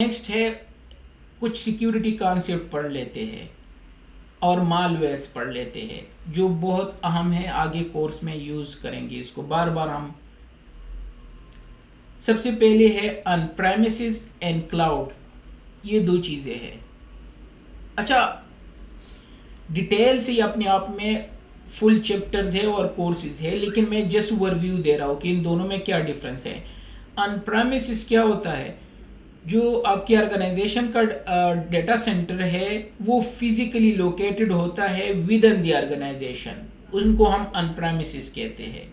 Next है कुछ security concept पढ़ लेते हैं और मालवेयर्स पढ़ लेते हैं जो बहुत अहम है, आगे कोर्स में यूज करेंगे इसको बार बार हम। सबसे पहले है ऑन प्रेमिसेस एंड क्लाउड, ये दो चीजें हैं। अच्छा, डिटेल से अपने आप में फुल चैप्टर्स है और कोर्सेज है, लेकिन मैं जस्ट ओवरव्यू दे रहा हूँ कि इन दोनों में क्या डिफरेंस है। ऑन प्रेमिसेस क्या होता है, जो आपकी ऑर्गेनाइजेशन का डेटा सेंटर है वो फिजिकली लोकेटेड होता है विद इन द ऑर्गेनाइजेशन, उनको हम ऑन प्रेमिसेस कहते हैं।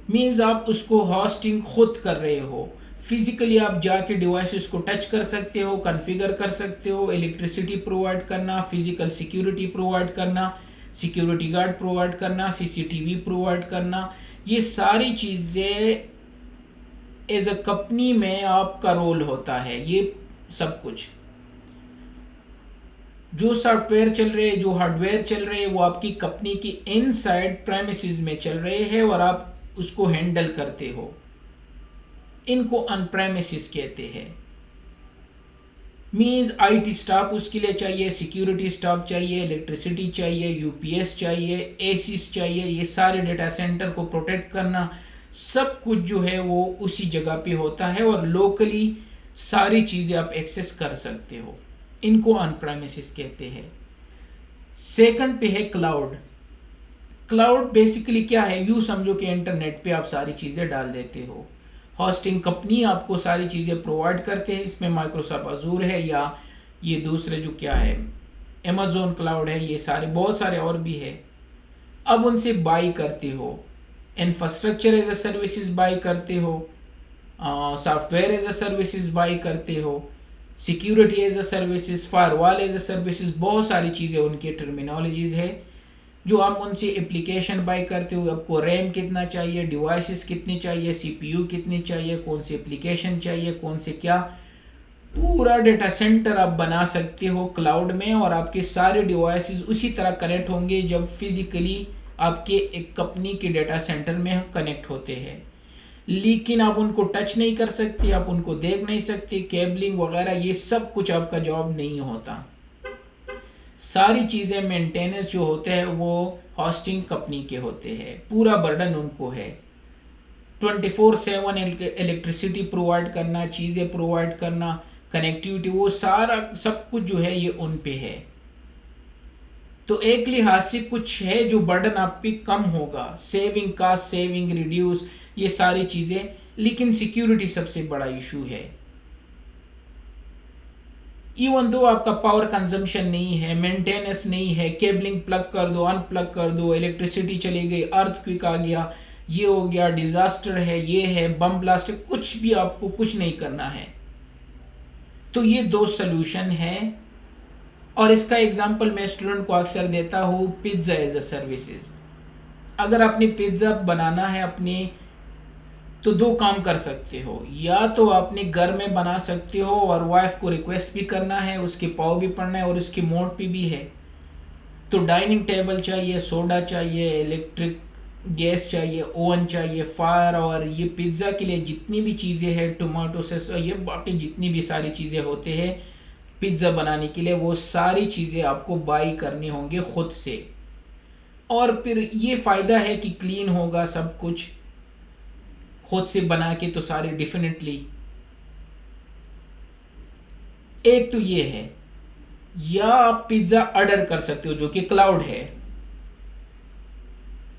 मीन्स आप उसको होस्टिंग खुद कर रहे हो, फिजिकली आप जाके डिवाइसेस को टच कर सकते हो, कॉन्फ़िगर कर सकते हो, इलेक्ट्रिसिटी प्रोवाइड करना, फिजिकल सिक्योरिटी प्रोवाइड करना, सिक्योरिटी गार्ड प्रोवाइड करना, सीसीटीवी प्रोवाइड करना, ये सारी चीज़ें एज अ कंपनी में आपका रोल होता है। ये सब कुछ जो सॉफ्टवेयर चल रहे हैं, जो हार्डवेयर चल रहे हैं, वो आपकी कंपनी की इनसाइड प्रेमिसेस में चल रहे हैं और आप उसको हैंडल करते हो। इनको ऑन प्रेमिसेस कहते हैं। मीन्स आईटी स्टाफ उसके लिए चाहिए, सिक्योरिटी स्टाफ चाहिए, इलेक्ट्रिसिटी चाहिए, यूपीएस चाहिए, एसीस चाहिए, ये सारे डेटा सेंटर को प्रोटेक्ट करना, सब कुछ जो है वो उसी जगह पे होता है और लोकली सारी चीजें आप एक्सेस कर सकते हो। इनको ऑन प्रेमिसेस कहते हैं। सेकंड पे है क्लाउड। क्लाउड बेसिकली क्या है, यूं समझो कि इंटरनेट पे आप सारी चीजें डाल देते हो, होस्टिंग कंपनी आपको सारी चीजें प्रोवाइड करते हैं। इसमें माइक्रोसॉफ्ट अजूर है या ये दूसरे जो क्या है अमेजोन क्लाउड है, ये सारे बहुत सारे और भी है। अब उनसे बाई करते हो, infrastructure as a services buy करते हो, software as a services buy करते हो, security as a services, firewall as a services, बहुत सारी चीज़ें उनकी टर्मिनोलॉजीज है जो आप उनसे एप्लीकेशन बाई करते हो। आपको रैम कितना चाहिए, डिवाइसेस कितनी चाहिए, सीपीयू कितनी चाहिए, कौन सी एप्लीकेशन चाहिए, कौन से क्या, पूरा डेटा सेंटर आप बना सकते हो क्लाउड में और आपके सारे डिवाइसेस उसी तरह कनेक्ट होंगे जब फिजिकली आपके एक कंपनी के डेटा सेंटर में कनेक्ट होते हैं। लेकिन आप उनको टच नहीं कर सकते, आप उनको देख नहीं सकते, केबलिंग वगैरह ये सब कुछ आपका जॉब नहीं होता। सारी चीज़ें मेंटेनेंस जो होते हैं वो होस्टिंग कंपनी के होते हैं, पूरा बर्डन उनको है। 24/7 इलेक्ट्रिसिटी प्रोवाइड करना, चीज़ें प्रोवाइड करना, कनेक्टिविटी, वो सारा सब कुछ जो है ये उन पे है। तो एक लिहाज से कुछ है जो बर्डन आप पे कम होगा, सेविंग, कास्ट सेविंग, रिड्यूस, ये सारी चीज़ें। लेकिन सिक्योरिटी सबसे बड़ा इशू है। इवन दो आपका पावर कंजम्पशन नहीं है, मेंटेनेंस नहीं है, केबलिंग प्लग कर दो, अनप्लग कर दो, इलेक्ट्रिसिटी चली गई, अर्थक्वेक आ गया, ये हो गया, डिजास्टर है, ये है, बम ब्लास्ट है, कुछ भी आपको कुछ नहीं करना है। तो ये दो सोल्यूशन है और इसका एग्जांपल मैं स्टूडेंट को अक्सर देता हूँ, पिज्जा एज अ सर्विसेज। अगर आपने पिज्जा बनाना है अपने, तो दो काम कर सकते हो, या तो आपने घर में बना सकते हो और वाइफ को रिक्वेस्ट भी करना है, उसके पाव भी पढ़ना है और उसके मोड पे भी है, तो डाइनिंग टेबल चाहिए, सोडा चाहिए, इलेक्ट्रिक गैस चाहिए, ओवन चाहिए, फायर, और ये पिज्ज़ा के लिए जितनी भी चीज़ें हैं, टोमेटो सॉस, ये बाकी जितनी भी सारी चीज़ें होते हैं पिज्ज़ा बनाने के लिए, वो सारी चीज़ें आपको बाई करनी होंगी खुद से। और फिर ये फ़ायदा है कि क्लीन होगा सब कुछ खुद से बना के, तो सारे डेफिनेटली। एक तो ये है, या आप पिज्ज़ा ऑर्डर कर सकते हो जो कि क्लाउड है।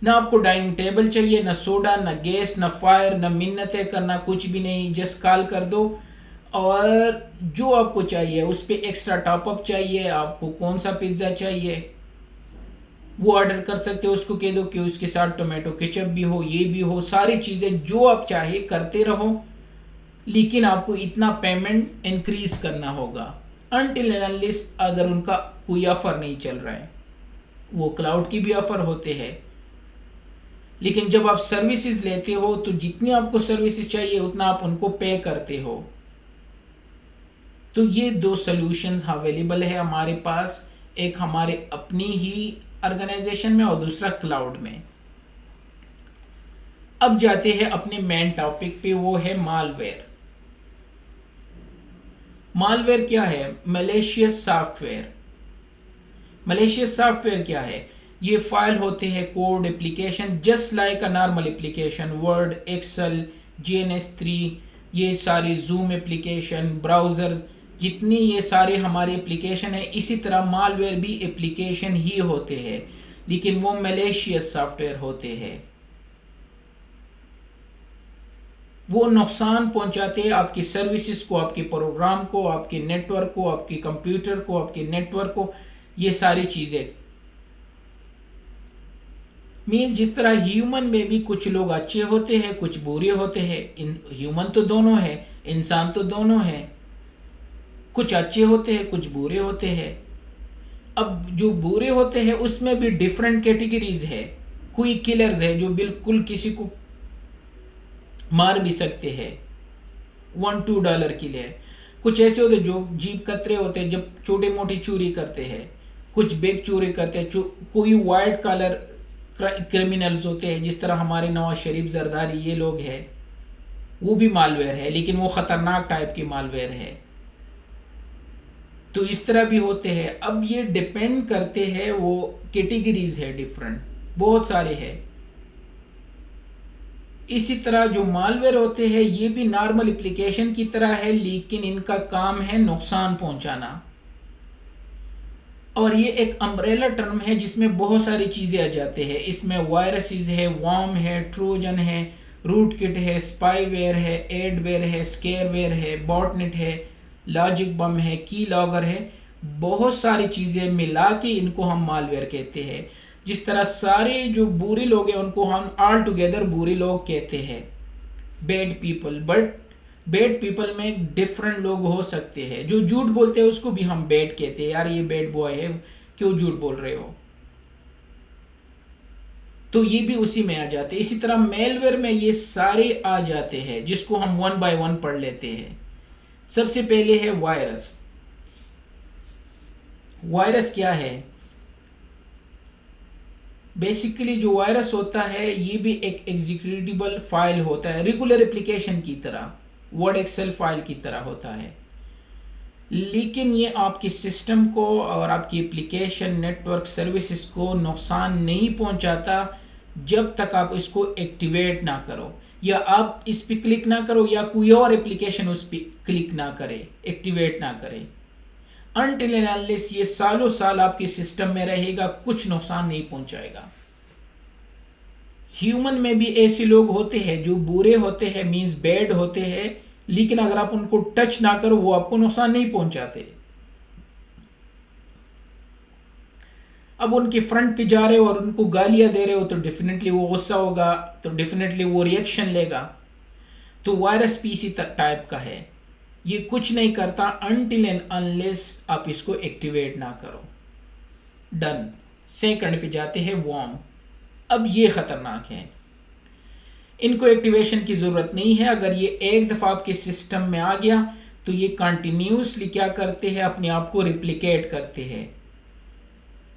ना आपको डाइनिंग टेबल चाहिए, ना सोडा, ना गैस, ना फायर, ना मिन्नतें करना, कुछ भी नहीं, जस्ट कॉल कर दो और जो आपको चाहिए उस पर एक्स्ट्रा टॉपअप चाहिए, आपको कौन सा पिज्ज़ा चाहिए वो ऑर्डर कर सकते हो। उसको कह दो कि उसके साथ टोमेटो केचप भी हो, ये भी हो, सारी चीज़ें जो आप चाहे करते रहो, लेकिन आपको इतना पेमेंट इंक्रीज करना होगा अनटिल एंड अनलेस अगर उनका कोई ऑफर नहीं चल रहा है। वो क्लाउड की भी ऑफर होते हैं, लेकिन जब आप सर्विसेज लेते हो तो जितनी आपको सर्विसेज चाहिए उतना आप उनको पे करते हो। तो ये दो सॉल्यूशंस अवेलेबल है हमारे पास, एक हमारे अपनी ही ऑर्गेनाइजेशन में और दूसरा क्लाउड में। अब जाते हैं अपने मेन टॉपिक पे, वो है मालवेयर। मालवेयर क्या है? Malicious software. मलेशियस सॉफ्टवेयर क्या है? ये फाइल होते हैं code application just like a normal application, word, excel, GNS3, ये सारी जूम एप्लीकेशन, ब्राउजर, जितनी ये सारे हमारे एप्लीकेशन है, इसी तरह मालवेयर भी एप्लीकेशन ही होते हैं, लेकिन वो मलेशियस सॉफ्टवेयर होते हैं। वो नुकसान पहुंचाते हैं आपकी सर्विसेज को, आपके प्रोग्राम को, आपके नेटवर्क को, आपके कंप्यूटर को, आपके नेटवर्क को, ये सारी चीजें। मीन जिस तरह ह्यूमन में भी कुछ लोग अच्छे होते हैं, कुछ बुरे होते हैं। ह्यूमन तो दोनों है, इंसान तो दोनों है, कुछ अच्छे होते हैं, कुछ बुरे होते हैं। अब जो बुरे होते हैं उसमें भी डिफरेंट कैटेगरीज है। कोई किलर्स है जो बिल्कुल किसी को मार भी सकते हैं, $1-2 के लिए। कुछ ऐसे होते हैं जो जीप कतरे होते हैं, जब छोटे मोटी चोरी करते हैं, कुछ बिग चोरी करते हैं। कोई वाइट कलर क्रिमिनल्स होते हैं, जिस तरह हमारे नवाज शरीफ, जरदारी, ये लोग हैं, वो भी मालवेयर है, लेकिन वो खतरनाक टाइप की मालवेयर है। तो इस तरह भी होते हैं। अब ये डिपेंड करते हैं, वो कैटेगरीज है डिफरेंट, बहुत सारे हैं। इसी तरह जो मालवेयर होते हैं ये भी नॉर्मल एप्लीकेशन की तरह है, लेकिन इनका काम है नुकसान पहुंचाना। और ये एक अम्ब्रेला टर्म है जिसमें बहुत सारी चीजें आ जाते हैं। इसमें वायरसेस है, वॉर्म है, ट्रोजन है, रूट किट है, स्पाईवेयर है, एडवेयर है, स्केयरवेयर है, बॉटनेट है, लॉजिक बम है, की लॉगर है। बहुत सारी चीजें मिला के इनको हम मालवेयर कहते हैं। जिस तरह सारे जो बुरे लोग हैं उनको हम ऑल टुगेदर बुरे लोग कहते हैं, bad people. But bad people में डिफरेंट लोग हो सकते हैं। जो झूठ बोलते हैं उसको भी हम बैड कहते हैं, यार ये बैड बॉय है, क्यों झूठ बोल रहे हो, तो ये भी उसी में आ जाते हैं। इसी तरह मेलवेयर में ये सारे आ जाते हैं, जिसको हम 1 बाय 1 पढ़ लेते हैं। सबसे पहले है वायरस। वायरस क्या है? बेसिकली जो वायरस होता है ये भी एक एग्जीक्यूटेबल फाइल होता है, रेगुलर एप्लीकेशन की तरह, वर्ड एक्सेल फाइल की तरह होता है, लेकिन ये आपके सिस्टम को और आपकी एप्लीकेशन, नेटवर्क, सर्विसेज को नुकसान नहीं पहुंचाता जब तक आप इसको एक्टिवेट ना करो, या आप इस पे क्लिक ना करो, या कोई और एप्लीकेशन उस पर क्लिक ना करे, एक्टिवेट ना करे। अनटिल एंड अनलेस ये सालों साल आपके सिस्टम में रहेगा, कुछ नुकसान नहीं पहुंचाएगा। ह्यूमन में भी ऐसे लोग होते हैं जो बुरे होते हैं, मींस बैड होते हैं, लेकिन अगर आप उनको टच ना करो वो आपको नुकसान नहीं पहुंचाते। अब उनके फ्रंट पे जा रहे हो और उनको गालियां दे रहे हो तो डेफिनेटली वो गुस्सा होगा, तो डेफिनेटली वो रिएक्शन लेगा। तो वायरस भी इसी टाइप का है, ये कुछ नहीं करता अनटिल एंड अनलेस आप इसको एक्टिवेट ना करो। डन। सेकंड पे जाते हैं वॉर्म। अब ये खतरनाक है, इनको एक्टिवेशन की जरूरत नहीं है। अगर ये एक दफा आपके सिस्टम में आ गया तो ये कंटिन्यूसली क्या करते हैं, अपने आप को रिप्लिकेट करते हैं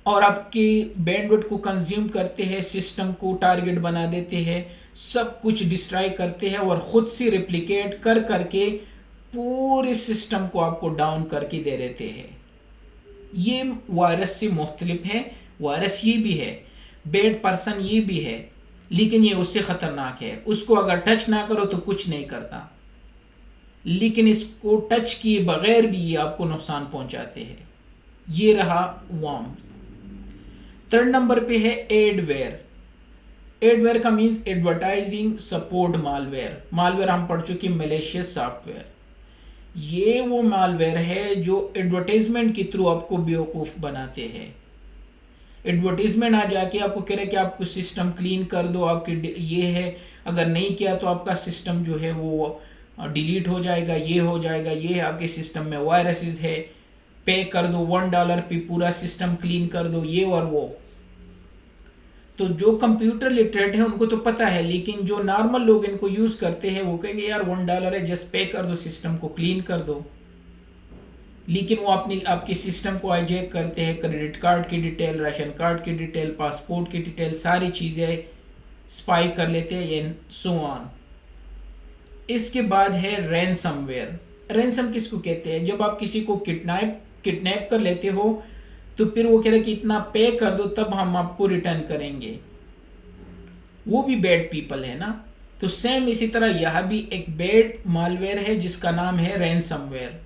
और आपके बैंडविड्थ को कंज्यूम करते हैं, सिस्टम को टारगेट बना देते हैं, सब कुछ डिस्ट्रॉय करते हैं और खुद से रिप्लिकेट कर करके पूरे सिस्टम को आपको डाउन करके दे देते हैं। ये वायरस से मुख्तलिफ है। वायरस ये भी है, बैड पर्सन ये भी है, लेकिन ये उससे खतरनाक है। उसको अगर टच ना करो तो कुछ नहीं करता, लेकिन इसको टच किए बगैर भी ये आपको नुकसान पहुंचाते हैं। ये रहा वॉर्म्स। थर्ड नंबर पे है एडवेयर। एडवेयर का means advertising support malware. Malware हम पढ़ चुके, मलेशियस सॉफ्टवेयर। ये वो मालवेयर है जो एडवर्टाइजमेंट के थ्रू आपको बेवकूफ बनाते हैं। एडवर्टीजमेंट आ जाके आपको कह रहे कि आपको सिस्टम क्लीन कर दो, आपके ये है, अगर नहीं किया तो आपका सिस्टम जो है वो डिलीट हो जाएगा, ये हो जाएगा, ये आपके सिस्टम में वायरसेस है, पे कर दो $1 पे पूरा सिस्टम क्लीन कर दो, ये और वो। तो जो कंप्यूटर लिटरेट है उनको तो पता है, लेकिन जो नॉर्मल लोग इनको यूज करते हैं वो कहेंगे यार $1 है, जस्ट पे कर दो, सिस्टम को क्लीन कर दो। लेकिन वो अपनी आपके सिस्टम को हाईजैक करते हैं, क्रेडिट कार्ड की डिटेल, राशन कार्ड की डिटेल, पासपोर्ट की डिटेल, सारी चीज़ें स्पाई कर लेते हैं, एंड सो ऑन। इसके बाद है रैनसमवेयर। रैंसम किसको कहते हैं? जब आप किसी को किडनैप कर लेते हो तो फिर वो कह रहे कि इतना पे कर दो तब हम आपको रिटर्न करेंगे, वो भी बैड पीपल है ना। तो सेम इसी तरह यह भी एक बैड मालवेयर है जिसका नाम है रैंसमवेयर।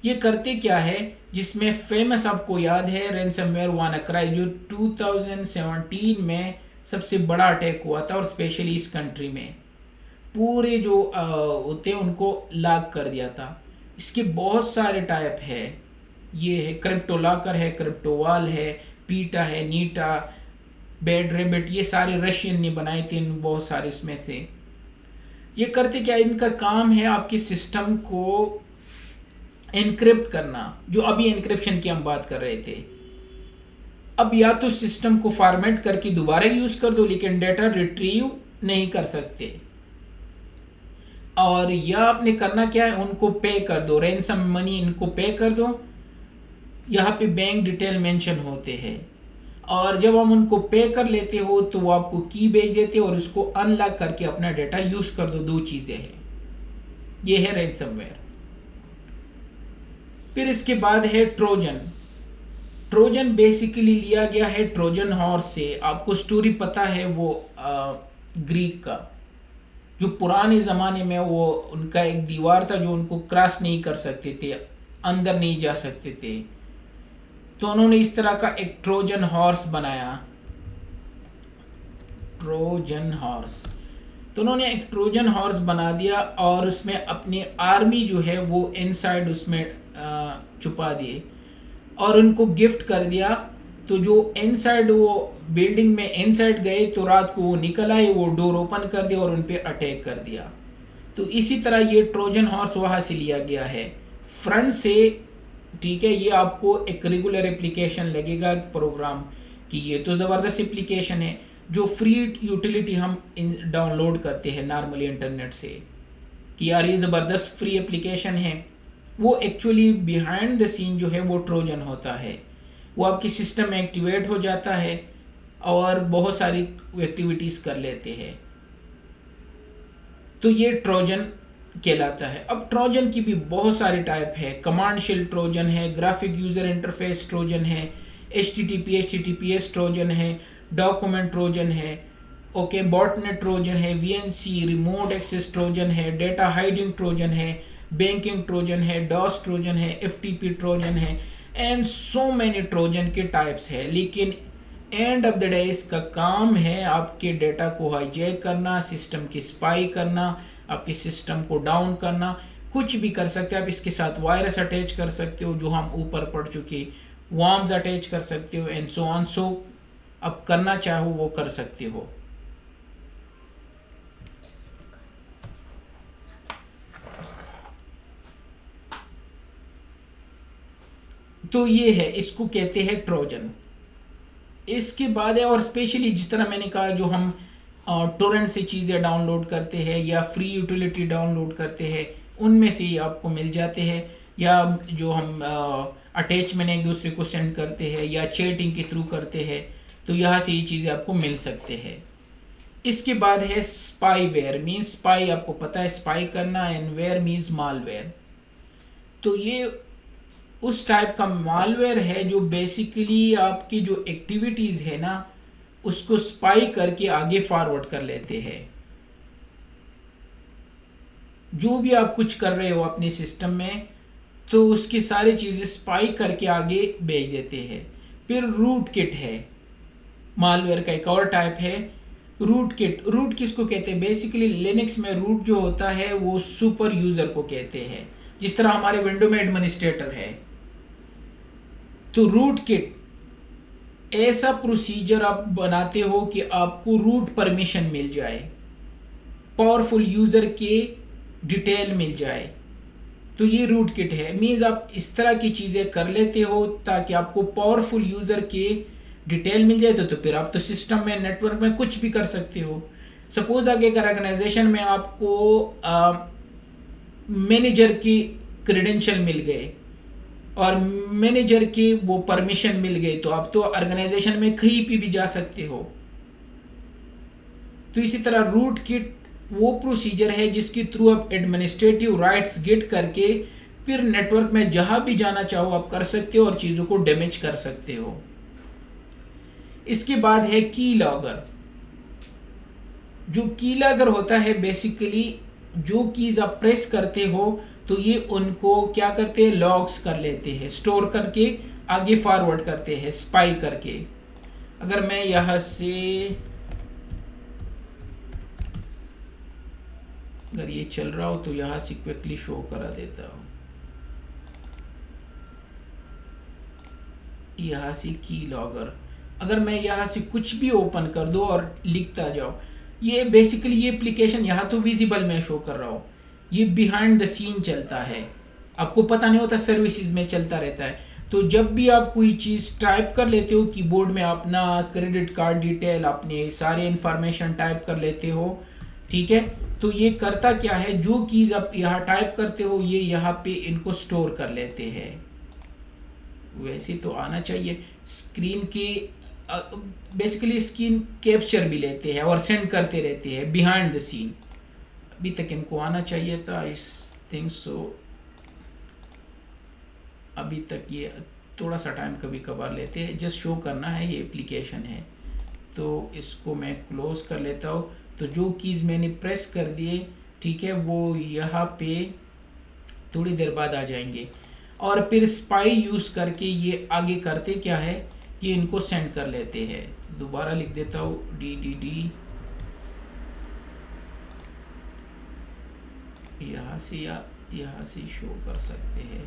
ये करते क्या है, जिसमें फेमस आपको याद है रैंसमवेयर वानाक्राई, जो 2017 में सबसे बड़ा अटैक हुआ था और स्पेशली इस कंट्री में पूरे जो होते उनको लॉक कर दिया था। इसके बहुत सारे टाइप है, ये है क्रिप्टो लॉकर है, क्रिप्टो वॉल है, पीटा है, नीटा, बैड रेबिट, ये सारे रशियन ने बनाए थे बहुत सारे इसमें से। ये करते क्या, इनका काम है आपके सिस्टम को एनक्रिप्ट करना, जो अभी एनक्रिप्शन की हम बात कर रहे थे। अब या तो सिस्टम को फॉर्मेट करके दोबारा यूज कर दो लेकिन डेटा रिट्रीव नहीं कर सकते, और या आपने करना क्या है, उनको पे कर दो, रैंसम मनी इनको पे कर दो। यहाँ पे बैंक डिटेल मेंशन होते हैं, और जब हम उनको पे कर लेते हो तो वो आपको की भेज देते और उसको अनलॉक करके अपना डेटा यूज कर दो। दो चीजें हैं, ये है रैंसमवेयर। फिर इसके बाद है ट्रोजन। ट्रोजन बेसिकली लिया गया है ट्रोजन हॉर्स से। आपको स्टोरी पता है वो ग्रीक का, जो पुराने जमाने में वो उनका एक दीवार था जो उनको क्रॉस नहीं कर सकते थे, अंदर नहीं जा सकते थे, तो उन्होंने इस तरह का एक ट्रोजन हॉर्स बनाया, ट्रोजन हॉर्स। तो उन्होंने एक ट्रोजन हॉर्स बना दिया और उसमें अपनी आर्मी जो है वो इनसाइड उसमें छुपा दिए और उनको गिफ्ट कर दिया। तो जो इनसाइड वो बिल्डिंग में इनसाइड गए तो रात को वो निकल आए, वो डोर ओपन कर दिया और उन पे अटैक कर दिया। तो इसी तरह ये ट्रोजन हॉर्स वहां से लिया गया है फ्रंट से, ठीक है। ये आपको एक रेगुलर एप्लीकेशन लगेगा प्रोग्राम कि ये तो ज़बरदस्त एप्लीकेशन है, जो फ्री यूटिलिटी हम डाउनलोड करते हैं नॉर्मली इंटरनेट से कि यार ये ज़बरदस्त फ्री एप्लीकेशन है, वो एक्चुअली बिहाइंड द सीन जो है वो ट्रोजन होता है। वो आपके सिस्टम में एक्टिवेट हो जाता है और बहुत सारी एक्टिविटीज़ कर लेते हैं। तो ये ट्रोजन कहलाता है। अब ट्रोजन की भी बहुत सारे टाइप है, कमांड शेल ट्रोजन है, ग्राफिक यूजर इंटरफेस ट्रोजन है, HTTPS ट्रोजन है, डॉक्यूमेंट ट्रोजन है, ओके, बॉटनेट ट्रोजन है, VNC रिमोट एक्सेस ट्रोजन है, डेटा हाइडिंग ट्रोजन है, बैंकिंग ट्रोजन है, डॉस ट्रोजन है, FTP ट्रोजन है, एंड सो मैनी ट्रोजन के टाइप्स है। लेकिन एंड ऑफ द डे इसका काम है आपके डेटा को हाईजैक करना, सिस्टम की स्पाई करना, आपके सिस्टम को डाउन करना, कुछ भी कर सकते हो आप। इसके साथ वायरस अटैच कर सकते हो जो हम ऊपर पढ़ चुके, वर्म्स अटैच कर सकते हो, एंड सो ऑन। सो अब करना चाहो वो कर सकते हो। तो ये है, इसको कहते हैं ट्रोजन। इसके बाद है, और स्पेशली जिस तरह मैंने कहा जो हम टोरेंट से चीज़ें डाउनलोड करते हैं या फ्री यूटिलिटी डाउनलोड करते हैं, उनमें से ही आपको मिल जाते हैं, या जो हम अटैचमेंट एक दूसरे को सेंड करते हैं या चैटिंग के थ्रू करते हैं, तो यहाँ से ये चीज़ें आपको मिल सकते हैं। इसके बाद है स्पाईवेयर। मीन्स स्पाई आपको पता है स्पाई करना, एंड वेयर मीन्स मालवेयर। तो ये उस टाइप का मालवेयर है जो बेसिकली आपकी जो एक्टिविटीज़ है ना उसको स्पाई करके आगे फॉरवर्ड कर लेते हैं। जो भी आप कुछ कर रहे हो अपने सिस्टम में तो उसकी सारी चीज़ें स्पाई करके आगे भेज देते हैं। फिर रूट किट है, मालवेयर का एक और टाइप है रूट किट। रूट किसको कहते हैं? बेसिकली लिनक्स में रूट जो होता है वो सुपर यूज़र को कहते हैं, जिस तरह हमारे विंडो में एडमिनिस्ट्रेटर है। तो रूट किट ऐसा प्रोसीजर आप बनाते हो कि आपको रूट परमिशन मिल जाए, पावरफुल यूजर के डिटेल मिल जाए, तो ये रूट किट है। मीन्स आप इस तरह की चीजें कर लेते हो ताकि आपको पावरफुल यूजर के डिटेल मिल जाए। तो फिर आप तो सिस्टम में नेटवर्क में कुछ भी कर सकते हो। सपोज आगे अगर ऑर्गेनाइजेशन में आपको मैनेजर की क्रेडेंशियल मिल गए और मैनेजर के वो परमिशन मिल गई, तो आप तो ऑर्गेनाइजेशन में कहीं भी जा सकते हो। तो इसी तरह रूट किट वो प्रोसीजर है जिसके थ्रू आप एडमिनिस्ट्रेटिव राइट्स गेट करके फिर नेटवर्क में जहां भी जाना चाहो आप कर सकते हो और चीजों को डैमेज कर सकते हो। इसके बाद है की लॉगर। जो की लॉगर होता है बेसिकली जो कीज आप प्रेस करते हो तो ये उनको क्या करते हैं, लॉग्स कर लेते हैं, स्टोर करके आगे फॉरवर्ड करते हैं स्पाई करके। अगर मैं यहां से अगर ये चल रहा हो तो यहां से क्विकली शो करा देता हूं। यहां से की लॉगर, अगर मैं यहां से कुछ भी ओपन कर दूं और लिखता जाओ, ये बेसिकली ये एप्लीकेशन यहां तो विजिबल में शो कर रहा हूं, ये बिहाइंड द सीन चलता है, आपको पता नहीं होता, सर्विसेज में चलता रहता है। तो जब भी आप कोई चीज टाइप कर लेते हो कीबोर्ड में, अपना क्रेडिट कार्ड डिटेल, अपने सारे इंफॉर्मेशन टाइप कर लेते हो, ठीक है, तो ये करता क्या है, जो कीज आप यहाँ टाइप करते हो ये यहाँ पे इनको स्टोर कर लेते हैं। वैसे तो आना चाहिए स्क्रीन की, बेसिकली स्क्रीन कैप्चर भी लेते हैं और सेंड करते रहते हैं बिहाइंड द सीन। अभी तक इनको आना चाहिए था, आई थिंक सो। अभी तक ये थोड़ा सा टाइम कभी कभार लेते हैं, जस्ट शो करना है ये एप्लीकेशन है। तो इसको मैं क्लोज कर लेता हूँ। तो जो कीज़ मैंने प्रेस कर दिए, ठीक है, वो यहाँ पे थोड़ी देर बाद आ जाएंगे। और फिर स्पाई यूज़ करके ये आगे करते क्या है, ये इनको सेंड कर लेते हैं। दोबारा लिख देता हूँ DDD, यहाँ से या यहाँ से शो कर सकते हैं,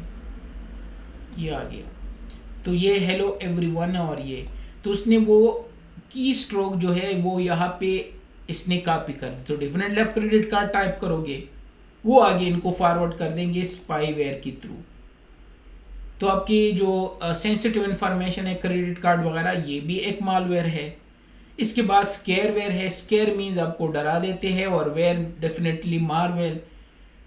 ये आ गया। तो ये हेलो एवरीवन, और ये तो उसने वो की स्ट्रोक जो है वो यहाँ पे इसने कॉपी कर दी। तो डेफिनेटली आप क्रेडिट कार्ड टाइप करोगे, वो आगे इनको फॉरवर्ड कर देंगे स्पाईवेयर के थ्रू। तो आपकी जो सेंसिटिव इंफॉर्मेशन है, क्रेडिट कार्ड वगैरह, ये भी एक मालवेयर है। इसके बाद स्केयरवेयर है। स्केयर मीन्स आपको डरा देते हैं, और वेयर डेफिनेटली मालवेयर।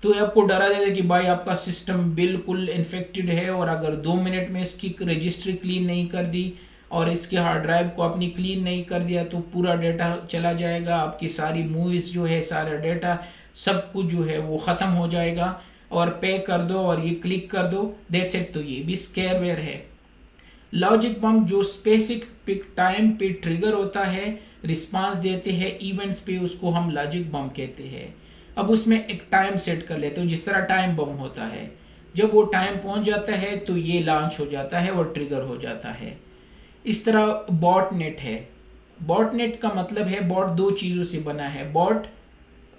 तो ये आपको डरा देता है कि भाई आपका सिस्टम बिल्कुल इन्फेक्टेड है, और अगर 2 मिनट में इसकी रजिस्ट्री क्लीन नहीं कर दी और इसके हार्ड ड्राइव को आपने क्लीन नहीं कर दिया तो पूरा डेटा चला जाएगा, आपकी सारी मूवीज जो है, सारा डेटा, सब कुछ जो है वो ख़त्म हो जाएगा, और पे कर दो और ये क्लिक कर दो, दैट्स इट। तो ये भी स्केयरवेयर है। लॉजिक बम जो स्पेसिफिक टाइम पे ट्रिगर होता है, रिस्पांस देते हैं इवेंट्स पे, उसको हम लॉजिक बम कहते हैं। अब उसमें एक टाइम सेट कर लेते हो, जिस तरह टाइम बम होता है, जब वो टाइम पहुंच जाता है तो ये लॉन्च हो जाता है और ट्रिगर हो जाता है। इस तरह बॉट नेट है। बॉट नेट का मतलब है, बॉट 2 चीज़ों से बना है, बॉट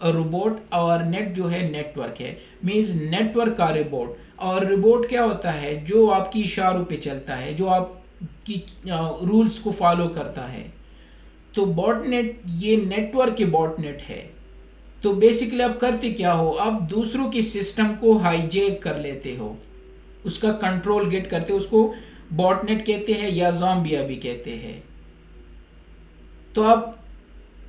रोबोट, और नेट जो है नेटवर्क है, मीन्स नेटवर्क का रोबोट। और रोबोट क्या होता है, जो आपकी इशारों पे चलता है, जो आपकी रूल्स को फॉलो करता है। तो बॉट नेट ये नेटवर्क के बॉट नेट है। तो बेसिकली आप करते क्या हो, आप दूसरों के सिस्टम को हाईजैक कर लेते हो, उसका कंट्रोल गेट करते हो, उसको बॉटनेट कहते हैं या ज़ॉम्बिया भी कहते हैं। तो आप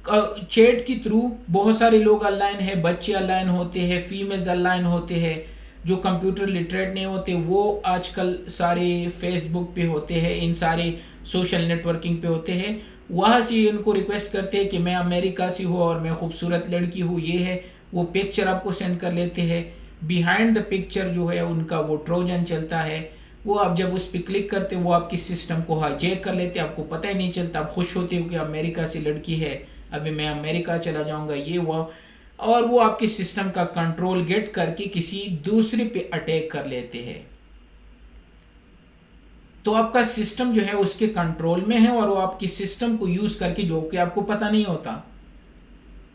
चैट के थ्रू बहुत सारे लोग ऑनलाइन है, बच्चे ऑनलाइन होते हैं, फीमेल्स ऑनलाइन होते हैं, जो कंप्यूटर लिटरेट नहीं होते वो आजकल सारे फेसबुक पे होते हैं, इन सारे सोशल नेटवर्किंग पे होते हैं। वहाँ से इनको रिक्वेस्ट करते हैं कि मैं अमेरिका से हूँ और मैं खूबसूरत लड़की हूँ, ये है वो पिक्चर आपको सेंड कर लेते हैं। बिहाइंड द पिक्चर जो है उनका वो ट्रोजन चलता है, वो आप जब उस पर क्लिक करते हो वो आपके सिस्टम को हाईजैक कर लेते हैं, आपको पता ही नहीं चलता, आप खुश होते हो कि अमेरिका से लड़की है, अभी मैं अमेरिका चला जाऊंगा, ये वो, और वो आपके सिस्टम का कंट्रोल गेट करके किसी दूसरे पे अटैक कर लेते हैं। तो आपका सिस्टम जो है उसके कंट्रोल में है, और वो आपके सिस्टम को यूज करके, जो कि आपको पता नहीं होता,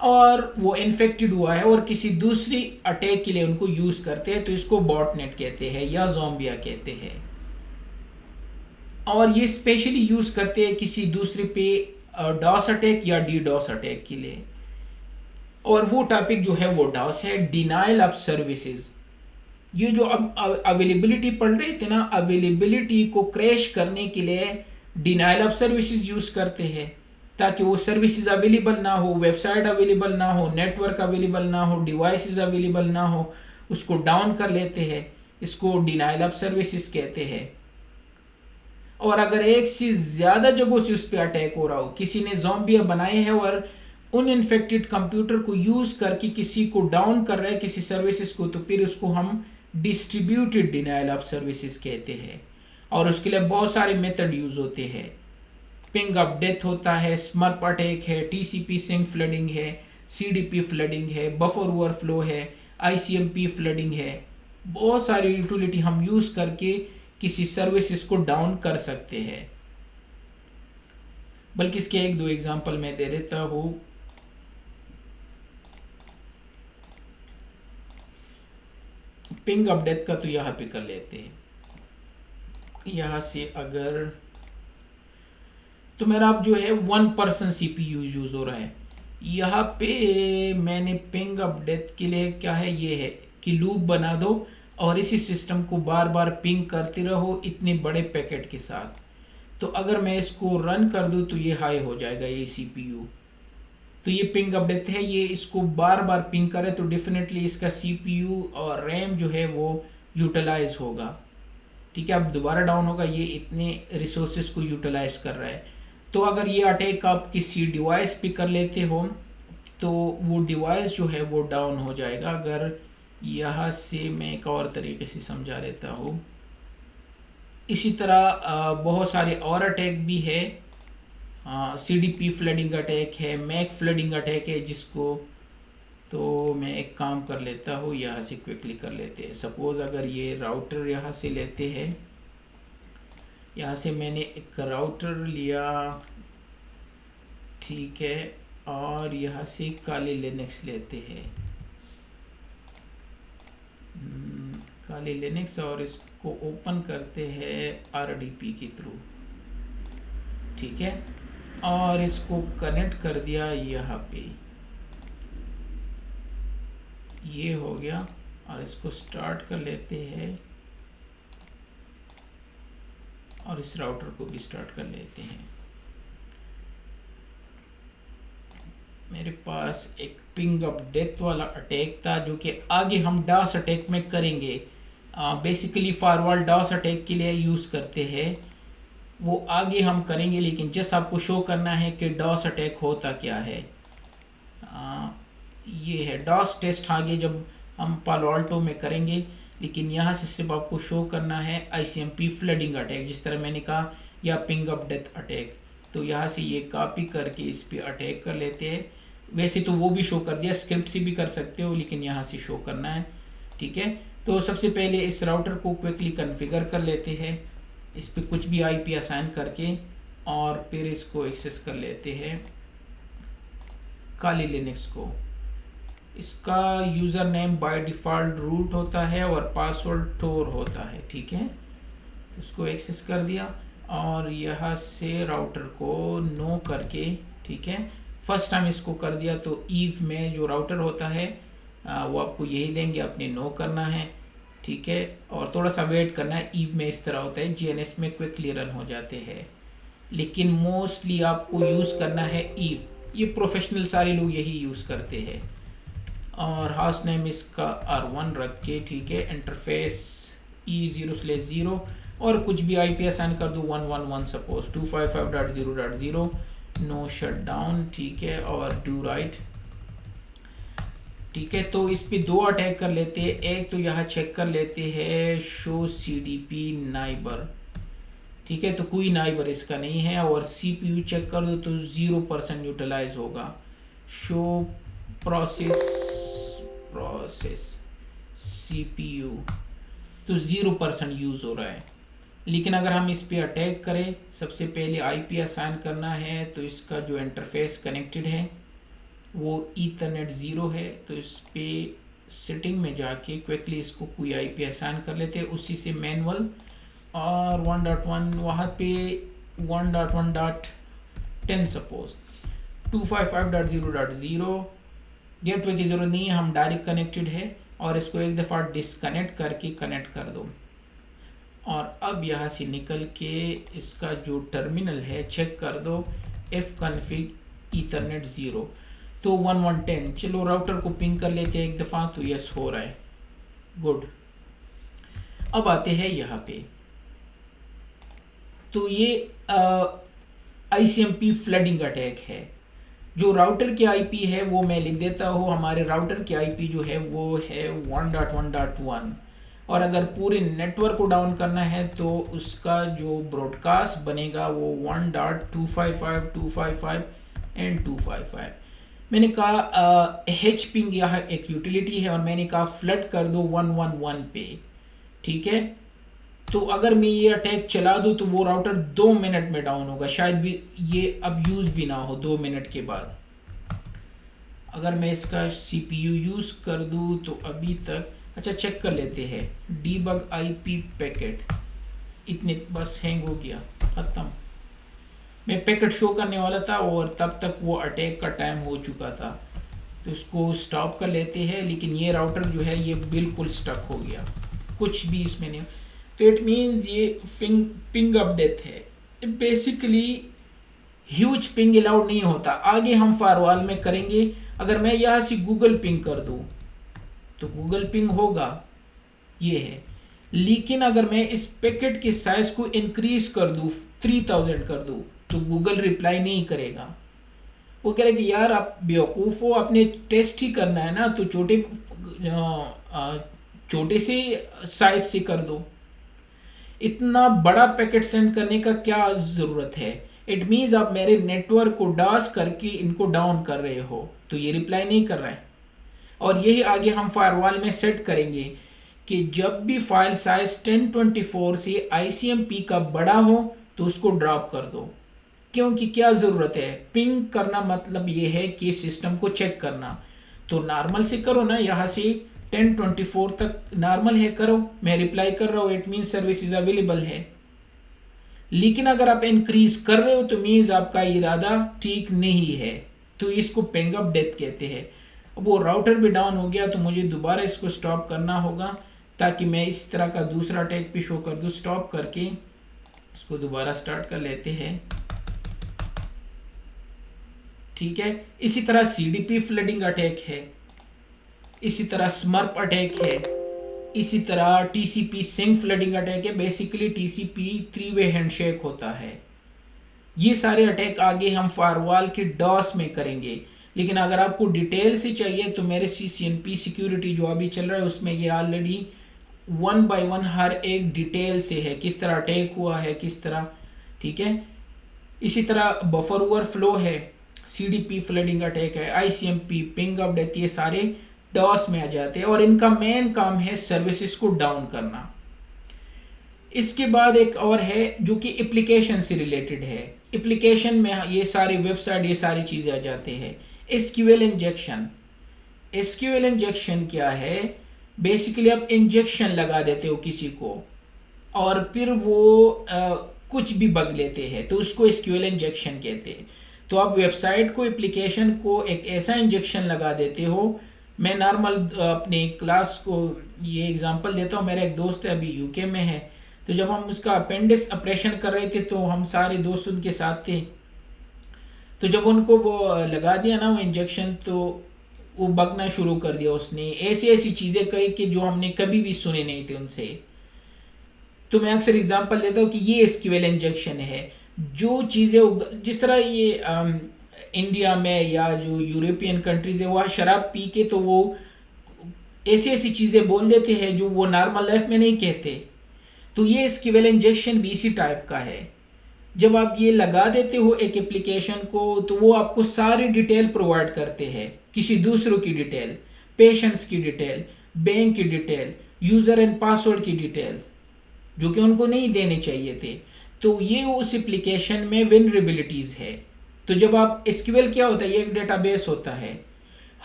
और वो इन्फेक्टेड हुआ है और किसी दूसरी अटैक के लिए उनको यूज करते हैं, तो इसको बॉटनेट कहते हैं या ज़ॉम्बिया कहते हैं। और ये स्पेशली यूज करते हैं किसी दूसरे पे डॉस अटैक या डीडॉस अटैक के लिए। और वो टॉपिक जो है वो डॉस है, डिनाइल ऑफ सर्विसेज। ये जो अब अवेलेबिलिटी पढ़ रहे थे ना, अवेलेबिलिटी को क्रैश करने के लिए डिनाइल ऑफ सर्विसेज यूज करते हैं, ताकि वो सर्विसेज अवेलेबल ना हो, वेबसाइट अवेलेबल ना हो, नेटवर्क अवेलेबल ना हो, डिवाइसेस अवेलेबल ना हो, उसको डाउन कर लेते हैं, इसको डिनाइल ऑफ सर्विसेज कहते हैं। और अगर एक से ज्यादा जगहों से उस पर अटैक हो रहा हो, किसी ने ज़ॉम्बिया बनाए हैं और उन इन्फेक्टेड कंप्यूटर को यूज करके किसी को डाउन कर रहा है किसी सर्विसेज को, तो फिर उसको हम डिस्ट्रीब्यूटेड डिनायल ऑफ सर्विसेज कहते हैं। और उसके लिए बहुत सारे मेथड यूज होते हैं। पिंग ऑफ डेथ होता है, स्मर्प अटैक है, टीसीपी सिंक फ्लडिंग है, सीडीपी फ्लडिंग है, बफर ओवरफ्लो है, आईसीएमपी फ्लडिंग है। बहुत सारी यूटिलिटी हम यूज करके किसी सर्विसेज को डाउन कर सकते हैं। बल्कि इसके एक दो एग्जांपल मैं दे देता हूं। पिंग ऑफ डेथ का तो यहां पे कर लेते हैं। यहां से अगर तो मेरा अब जो है 1% सीपीयू यूज हो रहा है। यहाँ पे मैंने पिंग ऑफ डेथ के लिए क्या है, ये है कि लूप बना दो और इसी सिस्टम को बार बार पिंग करते रहो इतने बड़े पैकेट के साथ। तो अगर मैं इसको रन कर दूं तो ये हाई हो जाएगा ये सीपीयू। तो ये पिंग ऑफ डेथ है, ये इसको बार बार पिंग करे तो डेफिनेटली इसका सीपीयू और रैम जो है वो यूटिलाइज होगा। ठीक है, अब दोबारा डाउन होगा, ये इतने रिसोर्सेज को यूटिलाइज कर रहा है। तो अगर ये अटैक आप किसी डिवाइस पे कर लेते हो तो वो डिवाइस जो है वो डाउन हो जाएगा। अगर यहाँ से मैं एक और तरीके से समझा देता हूँ। इसी तरह बहुत सारे और अटैक भी है। सीडीपी फ्लडिंग अटैक है, मैक फ्लडिंग अटैक है जिसको तो मैं एक काम कर लेता हूँ, यहाँ से क्विकली कर लेते हैं। सपोज अगर ये राउटर यहाँ से लेते हैं, यहाँ से मैंने एक राउटर लिया, ठीक है, और यहाँ से काली लिनक्स लेते हैं, काली लिनक्स, और इसको ओपन करते हैं आरडीपी के थ्रू। ठीक है, और इसको कनेक्ट कर दिया यहाँ पे, ये हो गया। और इसको स्टार्ट कर लेते हैं और इस राउटर को भी स्टार्ट कर लेते हैं। मेरे पास एक पिंग ऑफ डेथ वाला अटैक था जो कि आगे हम डॉस अटैक में करेंगे। बेसिकली फायरवॉल डॉस अटैक के लिए यूज़ करते हैं, वो आगे हम करेंगे, लेकिन जस्ट आपको शो करना है कि डॉस अटैक होता क्या है। ये है डॉस टेस्ट, आगे जब हम पालो अल्टो में करेंगे, लेकिन यहाँ से सिर्फ आपको शो करना है आईसीएमपी फ्लडिंग अटैक, जिस तरह मैंने कहा, या पिंग ऑफ डेथ अटैक। तो यहाँ से ये कॉपी करके इस पे अटैक कर लेते हैं। वैसे तो वो भी शो कर दिया, स्क्रिप्ट से भी कर सकते हो, लेकिन यहाँ से शो करना है। ठीक है, तो सबसे पहले इस राउटर को क्विकली कॉन्फ़िगर कर लेते हैं, इस पे कुछ भी आईपी असाइन करके, और फिर इसको एक्सेस कर लेते हैं काली लिनक्स को। इसका user name by default root होता है और पासवर्ड टोर होता है। ठीक है, तो इसको एक्सेस कर दिया और यहाँ से राउटर को नो करके, ठीक है, फर्स्ट टाइम इसको कर दिया तो ईव में जो राउटर होता है वो आपको यही देंगे, अपने नो करना है। ठीक है, और थोड़ा सा वेट करना है। ईव में इस तरह होता है, जीएनएस में क्विकली रन हो जाते हैं, लेकिन मोस्टली आपको यूज़ करना है ईव। ये प्रोफेशनल सारे लोग यही यूज़ करते हैं। और हाउस नेम इसका R1 रख के, ठीक है, इंटरफेस E0/0 और कुछ भी आईपी असाइन कर दूँ 111 सपोज 255.0.0, नो शट डाउन। ठीक है, और डू राइट। ठीक है, तो इस पे दो अटैक कर लेते हैं। एक तो यहाँ चेक कर लेते हैं शो सीडीपी नाइबर। ठीक है, तो कोई नाइबर इसका नहीं है। और सीपीयू चेक कर दो तो 0% यूटिलाइज होगा। शो प्रोसेस सीपीयू तो 0% यूज हो रहा है। लेकिन अगर हम इस पे अटैक करें, सबसे पहले आईपी असाइन करना है, तो इसका जो इंटरफेस कनेक्टेड है वो ईथरनेट 0 है। तो इस पे सेटिंग में जाके क्विकली इसको कोई आईपी असाइन कर लेते हैं, उसी से मैनुअल, और 1.1 वहाँ पे 1.1.10 सपोज 255.0.0। गेटवे की ज़रूरत नहीं है, हम डायरेक्ट कनेक्टेड है। और इसको एक दफ़ा डिसकनेक्ट करके कनेक्ट कर दो। और अब यहाँ से निकल के इसका जो टर्मिनल है चेक कर दो, fconfig ईथरनेट 0 तो 1110। चलो राउटर को पिंग कर लेते हैं एक दफ़ा, तो यस हो रहा है, गुड। अब आते हैं यहाँ पे, तो ये आईसीएमपी फ्लडिंग अटैक है। जो राउटर की आईपी है वो मैं लिख देता हूँ। हमारे राउटर की आईपी जो है वो है 1.1.1, और अगर पूरे नेटवर्क को डाउन करना है तो उसका जो ब्रॉडकास्ट बनेगा वो 1.255.255 एंड 255। मैंने कहा एच पिंग यह एक यूटिलिटी है, और मैंने कहा फ्लड कर दो 111 पे, ठीक है। तो अगर मैं ये अटैक चला दूं तो वो राउटर 2 मिनट में डाउन होगा, शायद भी ये अब यूज भी ना हो 2 मिनट के बाद। अगर मैं इसका सीपीयू यूज कर दूं तो अभी तक, अच्छा चेक कर लेते हैं, डीबग आईपी पैकेट, इतने बस हैंग हो गया, खत्म। मैं पैकेट शो करने वाला था और तब तक वो अटैक का टाइम हो चुका था, तो इसको स्टॉप कर लेते हैं। लेकिन ये राउटर जो है ये बिल्कुल स्टक हो गया, कुछ भी इसमें नहीं। तो इट मीन्स ये पिंग अपडेट है। बेसिकली ह्यूज पिंग अलाउड नहीं होता, आगे हम फायरवॉल में करेंगे। अगर मैं यहाँ से गूगल पिंग कर दूँ तो गूगल पिंग होगा, ये है। लेकिन अगर मैं इस पैकेट के साइज को इंक्रीज कर दूँ, 3000 कर दूँ, तो गूगल रिप्लाई नहीं करेगा। वो कह रहे कि यार आप बेवकूफ़ हो, आपने टेस्ट ही करना है ना, तो छोटे से साइज से कर दो। इतना बड़ा पैकेट सेंड करने का क्या ज़रूरत है? इट मीन्स आप मेरे नेटवर्क को डास करके इनको डाउन कर रहे हो, तो ये रिप्लाई नहीं कर रहा है। और यही आगे हम फायरवॉल में सेट करेंगे कि जब भी फाइल साइज 1024 से ICMP का बड़ा हो तो उसको ड्रॉप कर दो। क्योंकि क्या ज़रूरत है? पिंग करना मतलब ये है कि सिस्टम को चेक करना। तो नॉर्मल से करो ना, यहाँ से 1024 तक नॉर्मल है, करो, मैं रिप्लाई कर रहा हूँ, it means service is available है। लेकिन अगर आप इंक्रीज कर रहे हो तो मीन्स आपका इरादा ठीक नहीं है, तो इसको पिंग अप डेथ कहते हैं। अब वो राउटर भी डाउन हो गया तो मुझे दोबारा इसको स्टॉप करना होगा, ताकि मैं इस तरह का दूसरा अटैक भी शो कर दूँ। स्टॉप करके इसको दोबारा स्टार्ट कर लेते हैं, ठीक है। इसी तरह CDP फ्लडिंग अटैक है, इसी तरह स्मर्प अटैक है, इसी तरह TCP सिंक फ्लडिंग अटैक है। बेसिकली TCP 3-वे हैंडशेक होता है। ये सारे अटैक आगे हम फायरवॉल के डॉस में करेंगे। लेकिन अगर आपको डिटेल से चाहिए तो मेरे CCNP सिक्योरिटी जो अभी चल रहा है उसमें ये ऑलरेडी 1 by 1 हर एक डिटेल से है, किस तरह अटैक हुआ है, किस तरह, ठीक है। इसी तरह बफर ओवरफ्लो है, CDP फ्लडिंग अटैक है, ICMP, पिंग अपडेट, ये सारे डॉस में आ जाते हैं और इनका मेन काम है सर्विसेज को डाउन करना। इसके बाद एक और है जो कि एप्लीकेशन से रिलेटेड है। एप्लीकेशन में ये सारे वेबसाइट, ये सारी चीज़ें आ जाते हैं। SQL injection. SQL इंजेक्शन क्या है? बेसिकली आप इंजेक्शन लगा देते हो किसी को और फिर वो कुछ भी बग लेते हैं, तो उसको SQL इंजेक्शन कहते हैं। तो आप वेबसाइट को, एप्लीकेशन को एक ऐसा इंजेक्शन लगा देते हो। मैं नॉर्मल अपने क्लास को ये एग्जांपल देता हूँ। मेरा एक दोस्त है, अभी UK में है, तो जब हम उसका अपेंडिक्स ऑपरेशन कर रहे थे तो हम सारे दोस्त उनके साथ थे। तो जब उनको वो लगा दिया ना वो इंजेक्शन, तो वो बगना शुरू कर दिया। उसने ऐसी ऐसी चीज़ें कही कि जो हमने कभी भी सुने नहीं थे उनसे। तो मैं अक्सर एग्जांपल देता हूँ कि ये SQL इंजेक्शन है। जो चीज़ें जिस तरह ये इंडिया में या जो यूरोपियन कंट्रीज है वह शराब पी के तो वो ऐसी ऐसी चीज़ें बोल देते हैं जो वो नॉर्मल लाइफ में नहीं कहते। तो ये SQL इंजेक्शन भी इसी टाइप का है। जब आप ये लगा देते हो एक एप्लीकेशन को तो वो आपको सारी डिटेल प्रोवाइड करते हैं, किसी दूसरों की डिटेल, पेशेंट्स की डिटेल, बैंक की डिटेल, यूज़र एंड पासवर्ड की डिटेल्स, जो कि उनको नहीं देने चाहिए थे। तो ये उस एप्लीकेशन में वल्नरेबिलिटीज़ है। तो जब आप SQL क्या होता है? ये एक डेटाबेस होता है।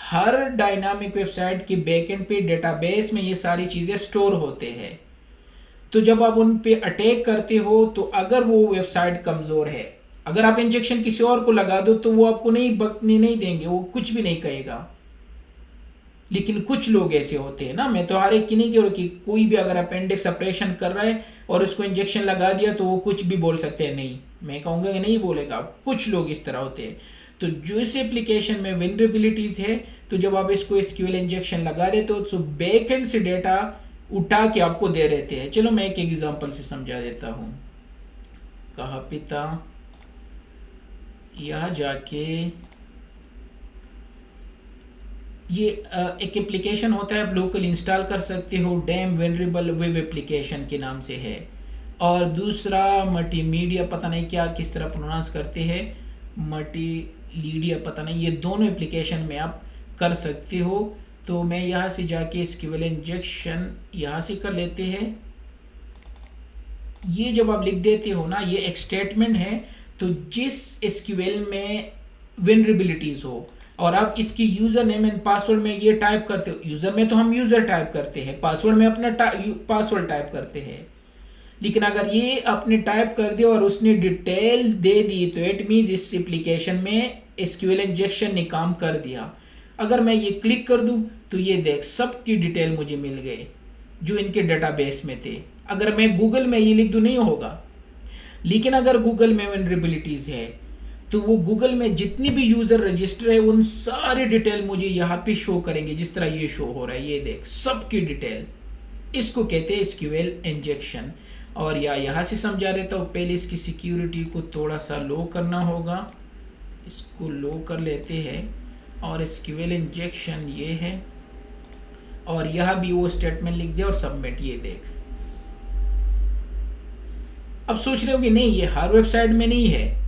हर डायनामिक वेबसाइट के बैकएंड पे डेटाबेस में ये सारी चीज़ें स्टोर होते हैं। तो जब आप उन पे अटैक करते हो तो अगर वो वेबसाइट कमज़ोर है, अगर आप इंजेक्शन किसी और को लगा दो तो वो आपको नहीं बकने नहीं देंगे, वो कुछ भी नहीं कहेगा। लेकिन कुछ लोग ऐसे होते हैं ना, मैं तो हर एक की नहीं कह रहा कि कोई भी अगर अपेंडिक्स ऑपरेशन कर रहा है और उसको इंजेक्शन लगा दिया तो वो कुछ भी बोल सकते हैं, नहीं, मैं कहूँगा कि नहीं बोलेगा। कुछ लोग इस तरह होते हैं। तो जो इस एप्लीकेशन में वल्नरेबिलिटीज़ है, तो जब आप इसको SQL इंजेक्शन लगा देते हो तो बैक एंड से डेटा उठा के आपको दे देते हैं। चलो मैं एक एग्जांपल से समझा देता हूँ। कहा पिता, यहाँ जाके ये एक एप्लीकेशन होता है, आप लोकल इंस्टॉल कर सकते हो, डैम वेनरेबल वेब एप्लीकेशन के नाम से है। और दूसरा मल्टीमीडिया, पता नहीं क्या किस तरह प्रोनाउंस करते हैं, मल्टीमीडिया पता नहीं, ये दोनों एप्लीकेशन में आप कर सकते हो। तो मैं यहाँ से जाके एसक्यूएल इंजेक्शन यहाँ से कर लेते हैं। ये जब आप लिख देते हो ना, ये एक स्टेटमेंट है। तो जिस एसक्यूएल में वेनरेबिलिटीज हो और आप इसकी यूजर नेम एंड पासवर्ड में ये टाइप करते हो, यूजर में तो हम यूजर टाइप करते हैं, पासवर्ड में अपना पासवर्ड टाइप करते हैं, लेकिन अगर ये आपने टाइप कर दिया और उसने डिटेल दे दी तो इट मीन्स इस एप्लीकेशन में एसक्यूएल इंजेक्शन ने काम कर दिया। अगर मैं ये क्लिक कर दूं तो ये देख सबकी डिटेल मुझे मिल गए जो इनके डेटाबेस में थे। अगर मैं गूगल में ये लिख दूं नहीं होगा, लेकिन अगर गूगल में वेनरेबिलिटीज है तो वो गूगल में जितनी भी यूजर रजिस्टर है उन सारे डिटेल मुझे यहाँ पे शो करेंगे, जिस तरह ये शो हो रहा है, ये देख सबकी डिटेल। इसको कहते हैं एसक्यूएल इंजेक्शन। और यहाँ से समझा देता हूँ। पहले इसकी सिक्योरिटी को थोड़ा सा लो करना होगा, इसको लो कर लेते हैं। और एसक्यूएल इंजेक्शन ये है, और यहाँ भी वो स्टेटमेंट लिख दिया और सबमिट। ये देख, अब सोच रहे हो कि नहीं ये हर वेबसाइट में नहीं है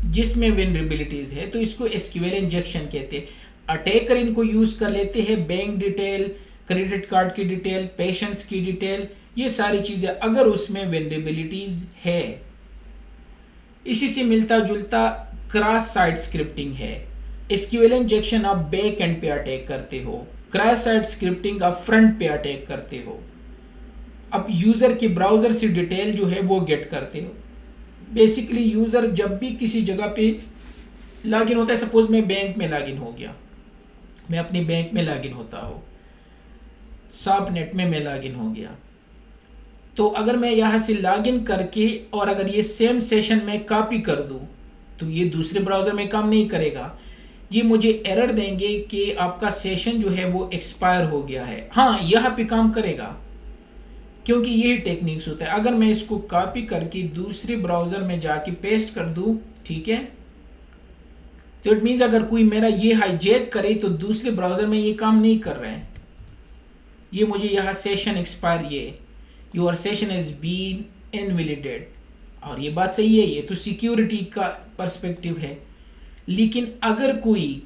जिसमें वेनरेबिलिटीज है, तो इसको एसक्यूएल इंजेक्शन कहते हैं। अटैकर इनको यूज कर लेते हैं बैंक डिटेल, क्रेडिट कार्ड की डिटेल, पेशेंट्स की डिटेल, ये सारी चीजें अगर उसमें वेनरेबिलिटीज है। इसी से मिलता जुलता क्रॉस साइट स्क्रिप्टिंग है। एसक्यूएल इंजेक्शन आप बैक एंड पे अटैक करते हो, क्रॉस साइट स्क्रिप्टिंग आप फ्रंट पे अटैक करते हो। अब यूजर की ब्राउजर से डिटेल जो है वो गेट करते हो। बेसिकली यूजर जब भी किसी जगह पे लॉगिन होता है, सपोज मैं बैंक में लॉगिन हो गया, मैं अपने बैंक में लॉगिन होता हूँ, सबनेट में मैं लॉगिन हो गया, तो अगर मैं यहाँ से लॉगिन करके और अगर ये सेम सेशन में कॉपी कर दूं तो ये दूसरे ब्राउजर में काम नहीं करेगा। ये मुझे एरर देंगे कि आपका सेशन जो है वो एक्सपायर हो गया है। हाँ, यहाँ पे काम करेगा क्योंकि यही टेक्निक्स होता है। अगर मैं इसको कॉपी करके दूसरे ब्राउजर में जाके पेस्ट कर दूं, ठीक है, तो इट मीन्स अगर कोई मेरा ये हाईजैक करे तो दूसरे ब्राउजर में ये काम नहीं कर रहे हैं। ये मुझे यहाँ सेशन एक्सपायर, ये your session is been invalidated, और ये बात सही है, ये तो सिक्योरिटी का पर्सपेक्टिव है। लेकिन अगर कोई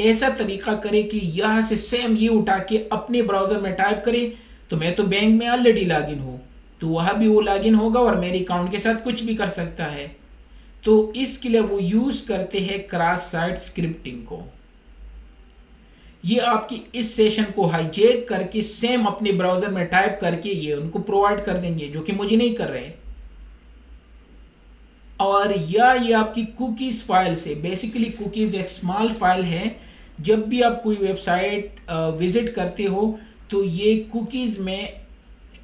ऐसा तरीका करे कि यहाँ से सेम ये उठा के अपने ब्राउजर में टाइप करे, तो मैं तो बैंक में ऑलरेडी लॉगिन हूं, तो वहां भी वो लॉगिन होगा और मेरे अकाउंट के साथ कुछ भी कर सकता है। तो इसके लिए वो यूज करते हैं क्रॉस साइट स्क्रिप्टिंग को। ये आपकी इस सेशन को हाईजैक करके सेम अपने ब्राउजर में टाइप करके ये उनको प्रोवाइड कर देंगे, जो कि मुझे नहीं कर रहे। और या ये आपकी कुकीज फाइल से, बेसिकली कुकीज एक स्मॉल फाइल है, जब भी आप कोई वेबसाइट विजिट करते हो तो ये कुकीज में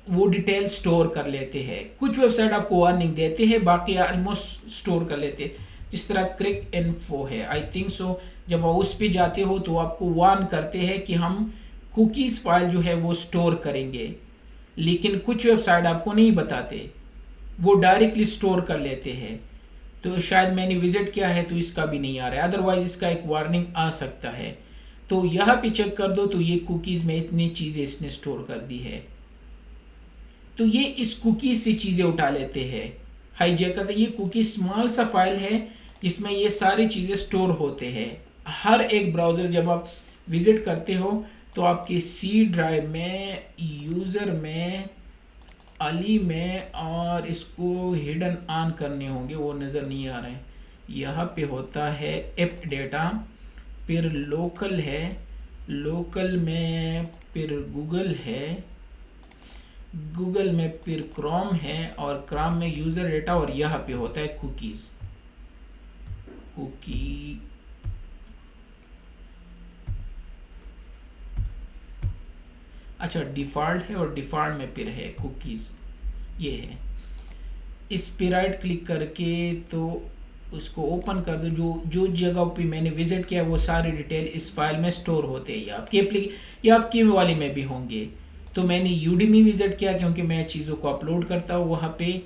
वो डिटेल स्टोर कर लेते हैं। कुछ वेबसाइट आपको वार्निंग देते हैं, बाकी ऑलमोस्ट स्टोर कर लेते हैं। जिस तरह क्रिक इन्फो है, आई थिंक सो, जब आप उस पे जाते हो तो आपको वार्न करते हैं कि हम कुकीज फाइल जो है वो स्टोर करेंगे, लेकिन कुछ वेबसाइट आपको नहीं बताते, वो डायरेक्टली स्टोर कर लेते हैं। तो शायद मैंने विजिट किया है तो इसका भी नहीं आ रहा है, अदरवाइज इसका एक वार्निंग आ सकता है। तो यहाँ पे चेक कर दो, तो ये कुकीज में इतनी चीजें इसने स्टोर कर दी है। तो ये इस कुकीज से चीजें उठा लेते हैं, हाईजैक करते। ये कुकीज स्मॉल सा फाइल है जिसमें ये सारी चीजें स्टोर होते हैं। हर एक ब्राउजर जब आप विजिट करते हो तो आपके सी ड्राइव में, यूजर में, अली में, और इसको हिडन ऑन करने होंगे, वो नजर नहीं आ रहे हैं। यहाँ पे होता है ऐप डेटा, फिर लोकल है, लोकल में फिर गूगल है, गूगल में फिर क्रोम है, और क्रोम में यूजर डेटा, और यहाँ पे होता है कुकीज। कुकी अच्छा डिफॉल्ट है, और डिफॉल्ट में फिर है कुकीज, ये है। इस पे राइट क्लिक करके तो उसको ओपन कर दो। जो जो जगह पे मैंने विजिट किया वो सारे डिटेल इस फाइल में स्टोर होते हैं, या आपकी वाले में भी होंगे। तो मैंने यूडीमी विजिट किया क्योंकि मैं चीज़ों को अपलोड करता हूँ वहाँ पे,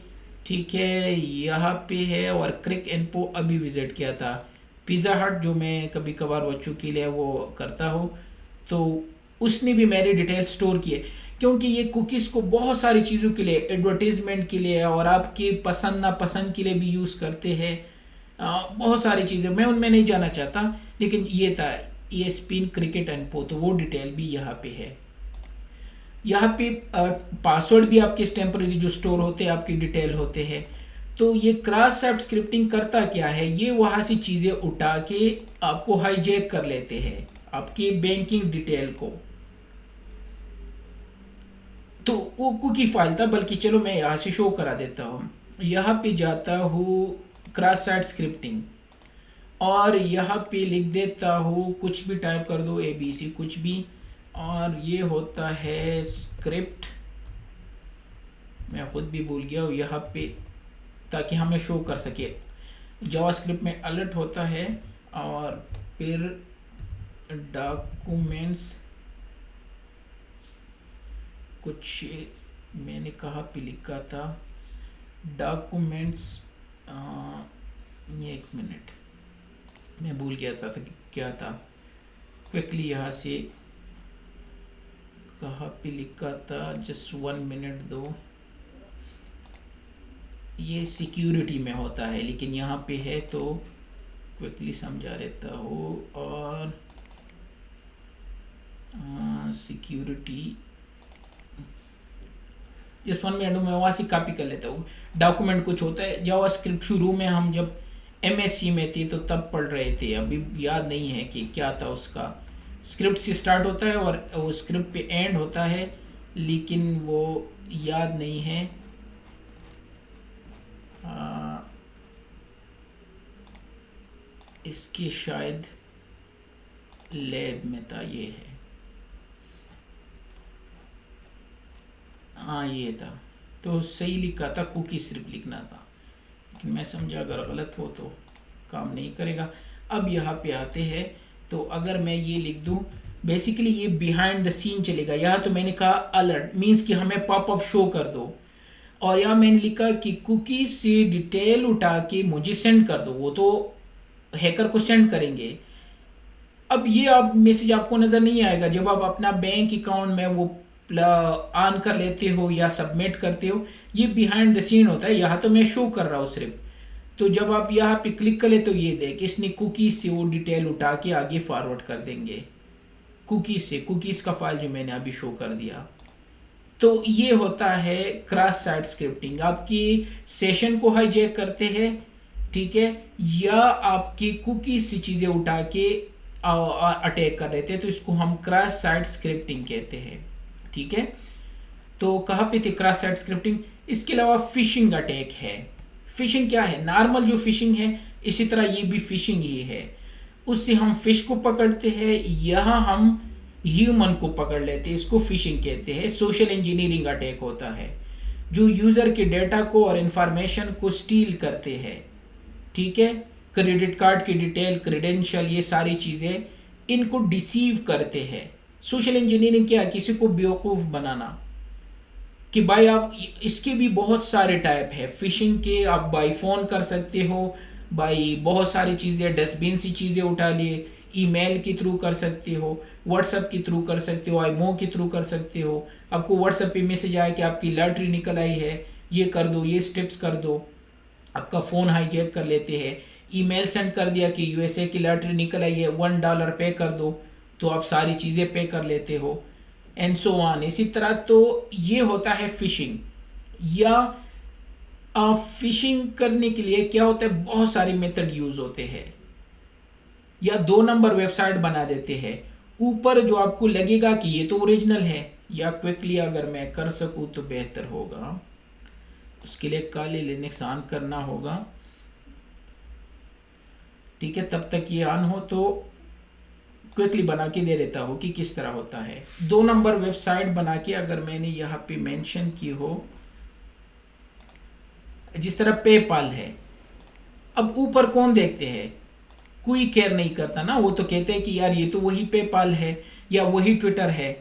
ठीक है, यहाँ पे है। और क्रिक इन्फो अभी विजिट किया था। पिज़्ज़ा हट जो मैं कभी कभार बच्चों के लिए वो करता हूँ, तो उसने भी मेरी डिटेल स्टोर किए, क्योंकि ये कुकीज़ को बहुत सारी चीज़ों के लिए, एडवर्टीजमेंट के लिए और आपकी पसंद नापसंद के लिए भी यूज़ करते हैं। बहुत सारी चीज़ें मैं उनमें नहीं जाना चाहता, लेकिन ये था ESPN क्रिकेट इन्फो, तो वो डिटेल भी यहाँ पे है। यहाँ पे पासवर्ड भी आपके टेम्पररी जो स्टोर होते हैं आपकी डिटेल होते हैं। तो ये क्रॉस साइट स्क्रिप्टिंग करता क्या है, ये वहाँ से चीज़ें उठा के आपको हाईजैक कर लेते हैं आपकी बैंकिंग डिटेल को। तो वो कुकी फाइल था, बल्कि चलो मैं यहाँ से शो करा देता हूँ। यहाँ पे जाता हूँ क्रॉस साइट स्क्रिप्टिंग और यहाँ पे लिख देता हूँ, कुछ भी टाइप कर दो, ABC कुछ भी, और ये होता है स्क्रिप्ट, मैं खुद भी भूल गया हूँ यहाँ पे, ताकि हमें शो कर सके। जावास्क्रिप्ट में अलर्ट होता है और फिर डॉक्यूमेंट्स, कुछ मैंने कहाँ पे लिखा था, डॉक्यूमेंट्स, ये एक मिनट मैं भूल गया था कि क्या था। क्विकली यहाँ से कहाँ पे लिखा था, जस्ट 1 मिनट दो। ये सिक्योरिटी में होता है, लेकिन यहाँ पे है तो क्विकली समझा देता हूँ। और सिक्योरिटी, जस्ट 1 मिनट मैं वहाँ से कॉपी कर लेता हूँ। डॉक्यूमेंट कुछ होता है, जावास्क्रिप्ट शुरू में हम जब MSc में थे तो तब पढ़ रहे थे, अभी याद नहीं है कि क्या था उसका। स्क्रिप्ट से स्टार्ट होता है और वो स्क्रिप्ट पे एंड होता है, लेकिन वो याद नहीं है। इसके शायद लैब में था, ये है, हाँ ये था, तो सही लिखा था, कुकी सिर्फ लिखना था, लेकिन मैं समझा अगर गलत हो तो काम नहीं करेगा। अब यहाँ पे आते हैं, तो अगर मैं ये लिख दूँ, बेसिकली ये बिहाइंड द सीन चलेगा। यहाँ तो मैंने कहा अलर्ट मीन्स कि हमें पॉपअप शो कर दो, और यहाँ मैंने लिखा कि कुकी से डिटेल उठा के मुझे सेंड कर दो, वो तो हैकर को सेंड करेंगे। अब ये आप मैसेज आपको नज़र नहीं आएगा जब आप अपना बैंक अकाउंट में वो ऑन कर लेते हो या सबमिट करते हो, ये बिहाइंड द सीन होता है। यहाँ तो मैं शो कर रहा हूँ सिर्फ, तो जब आप यहाँ पे क्लिक करें तो ये देख, इसने कुकीज से वो डिटेल उठा के आगे फॉरवर्ड कर देंगे कुकीज से, कुकीज का फाइल जो मैंने अभी शो कर दिया। तो ये होता है क्रॉस साइट स्क्रिप्टिंग, आपकी सेशन को हाईजैक करते हैं, ठीक है, या आपकी कुकीज से चीज़ें उठा के अटैक कर देते हैं, तो इसको हम क्रॉस साइट स्क्रिप्टिंग कहते हैं, ठीक है। तो कहाँ पे थे क्रॉस साइट स्क्रिप्टिंग। इसके अलावा फिशिंग अटैक है। फिशिंग क्या है, नॉर्मल जो फिशिंग है इसी तरह ये भी फिशिंग ही है। उससे हम फिश को पकड़ते हैं, यहाँ हम ह्यूमन को पकड़ लेते हैं, इसको फिशिंग कहते हैं। सोशल इंजीनियरिंग अटैक होता है, जो यूजर के डेटा को और इंफॉर्मेशन को स्टील करते हैं, ठीक है, क्रेडिट कार्ड की डिटेल, क्रेडेंशियल, ये सारी चीजें इनको डिसीव करते हैं। सोशल इंजीनियरिंग क्या है, किसी को बेवकूफ बनाना, कि भाई आप, इसके भी बहुत सारे टाइप है फिशिंग के। आप बाई फोन कर सकते हो, बाई बहुत सारी चीजें, डस्टबिन सी चीजें उठा लिए, ईमेल के थ्रू कर सकते हो, व्हाट्सएप के थ्रू कर सकते हो, आईमो के थ्रू कर सकते हो। आपको व्हाट्सएप पे मैसेज आया कि आपकी लॉटरी निकल आई है, ये कर दो, ये स्टेप्स कर दो, आपका फ़ोन हाईजैक कर लेते हैं। ईमेल सेंड कर दिया कि USA की लॉटरी निकल आई है, $1 पे कर दो, तो आप सारी चीज़ें पे कर लेते हो, एंड सो ऑन। इसी तरह तो ये होता है फिशिंग। या फिशिंग करने के लिए क्या होता है, बहुत सारे मेथड यूज होते हैं। या 2 नंबर वेबसाइट बना देते हैं, ऊपर जो आपको लगेगा कि ये तो ओरिजिनल है, या क्विकली अगर मैं कर सकूं तो बेहतर होगा, उसके लिए काले लिनक्स ऑन करना होगा, ठीक है। तब तक ये ऑन हो तो क्विकली बना के दे देता हूँ कि किस तरह होता है। 2 नंबर वेबसाइट बना के अगर मैंने यहाँ पे मेंशन की हो, जिस तरह पेपाल है, अब ऊपर कौन देखते हैं, कोई केयर नहीं करता ना, वो तो कहते हैं कि यार ये तो वही पेपाल है या वही ट्विटर है।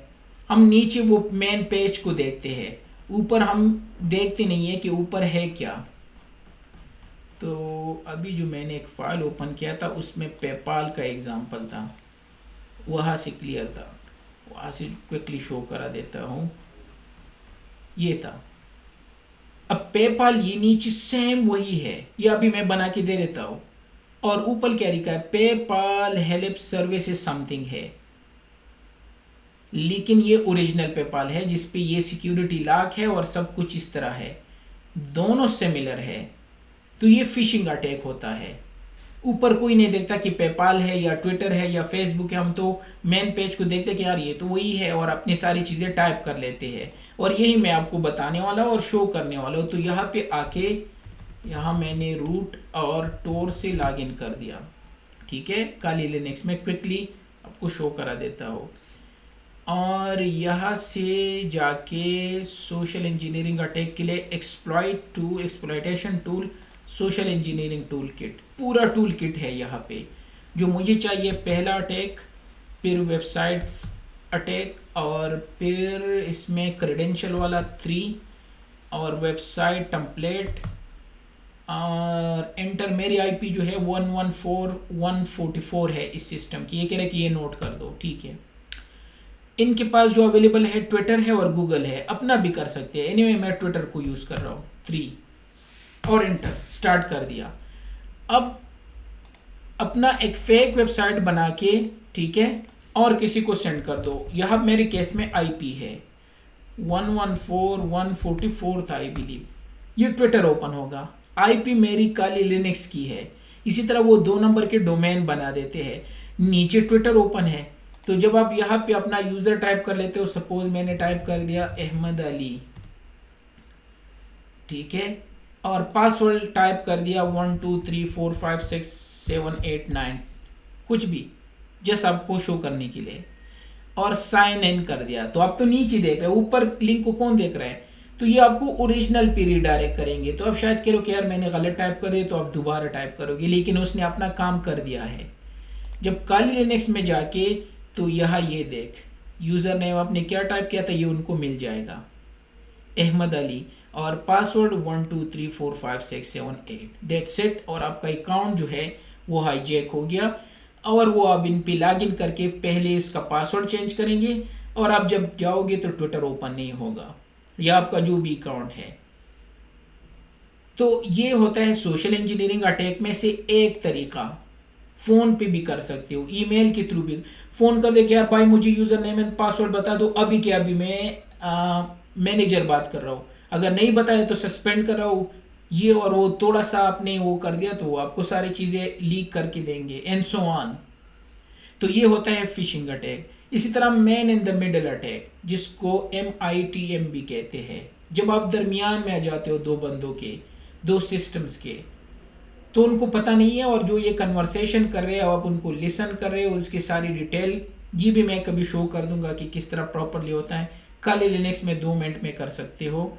हम नीचे वो मेन पेज को देखते हैं, ऊपर हम देखते नहीं है कि ऊपर है क्या। तो अभी जो मैंने एक फाइल ओपन किया था उसमें पेपाल का एग्जांपल था, वहाँ से क्लियर था। वहाँ से क्विकली शो करा देता हूँ, ये था। अब पेपाल ये नीचे सेम वही है, ये अभी मैं बना के दे देता हूँ। और ऊपर क्या लिखा है, पेपाल हेल्प सर्विसेज समथिंग है, लेकिन ये ओरिजिनल पेपाल है जिसपे ये सिक्योरिटी लॉक है और सब कुछ इस तरह है, दोनों सिमिलर है। तो ये फिशिंग अटैक होता है। ऊपर कोई नहीं देखता कि पेपाल है या ट्विटर है या फेसबुक है, हम तो मेन पेज को देखते कि यार ये तो वही है और अपनी सारी चीज़ें टाइप कर लेते हैं। और यही मैं आपको बताने वाला हूँ और शो करने वाला हूँ। तो यहाँ पे आके यहाँ मैंने रूट और टोर से लॉगिन कर दिया, ठीक है। काली लिनक्स में क्विकली आपको शो करा देता हूँ। और यहाँ से जाके सोशल इंजीनियरिंग अटैक के लिए exploitation tool, social engineering tool kit, पूरा टूल किट है यहाँ पे। जो मुझे चाहिए, पहला अटैक, फिर वेबसाइट अटैक, और फिर इसमें क्रेडेंशियल वाला 3, और वेबसाइट टेम्पलेट, और एंटर। मेरी आईपी जो है 114.144 है इस सिस्टम की। ये कह रहा है कि ये नोट कर दो, ठीक है। इनके पास जो अवेलेबल है ट्विटर है और गूगल है, अपना भी कर सकते हैं। एनीवे मैं ट्विटर को यूज़ कर रहा हूँ, 3, और एंटर, स्टार्ट कर दिया। अब अपना एक फेक वेबसाइट बना के, ठीक है, और किसी को सेंड कर दो। यहाँ मेरे केस में आईपी है 114.144 था आई बिलीव। ये ट्विटर ओपन होगा, आईपी मेरी काली लिनक्स की है। इसी तरह वो 2 नंबर के डोमेन बना देते हैं, नीचे ट्विटर ओपन है। तो जब आप यहाँ पे अपना यूज़र टाइप कर लेते हो, सपोज मैंने टाइप कर दिया अहमद अली, ठीक है, और पासवर्ड टाइप कर दिया 1 2 3 4 5 6 7 8 9, कुछ भी, जस्ट आपको शो करने के लिए, और साइन इन कर दिया। तो आप तो नीचे देख रहे हो, ऊपर लिंक को कौन देख रहा है? तो ये आपको ओरिजिनल पे रिडायरेक्ट करेंगे। तो आप शायद कह रहे हो कि यार मैंने गलत टाइप कर दिया, तो आप दोबारा टाइप करोगे, लेकिन उसने अपना काम कर दिया है। जब काली लिनक्स में जाके, तो यहाँ ये देख, यूज़र नेम आपने क्या टाइप किया था, ये उनको मिल जाएगा, अहमद अली, और पासवर्ड 1 2 3 4 5 6 7 8, दैट्स इट। और आपका अकाउंट जो है वो हाईजैक हो गया। और वो अब इन पे लॉगिन करके पहले इसका पासवर्ड चेंज करेंगे, और आप जब जाओगे तो ट्विटर ओपन नहीं होगा, या आपका जो भी अकाउंट है। तो ये होता है सोशल इंजीनियरिंग अटैक में से एक तरीका। फ़ोन पे भी कर सकते हो, ईमेल के थ्रू भी। फ़ोन कर दे कि यार भाई मुझे यूज़र नेम एंड पासवर्ड बता दो, अभी क्या, अभी मैं मैनेजर बात कर रहा हूँ, अगर नहीं बताया तो सस्पेंड कर रहा हूँ, ये और वो, थोड़ा सा आपने वो कर दिया तो वो आपको सारी चीज़ें लीक करके देंगे, एंड सो ऑन। तो ये होता है फिशिंग अटैक। इसी तरह man in the middle attack, जिसको MITM भी कहते हैं। जब आप दरमियान में आ जाते हो 2 बंदों के, 2 सिस्टम्स के, तो उनको पता नहीं है, और जो ये कन्वर्सेशन कर रहे हैं आप उनको लिसन कर रहे हो, उसकी सारी डिटेल, ये भी मैं कभी शो कर दूंगा कि किस तरह प्रॉपरली होता है। काली लिनक्स में 2 मिनट में कर सकते हो।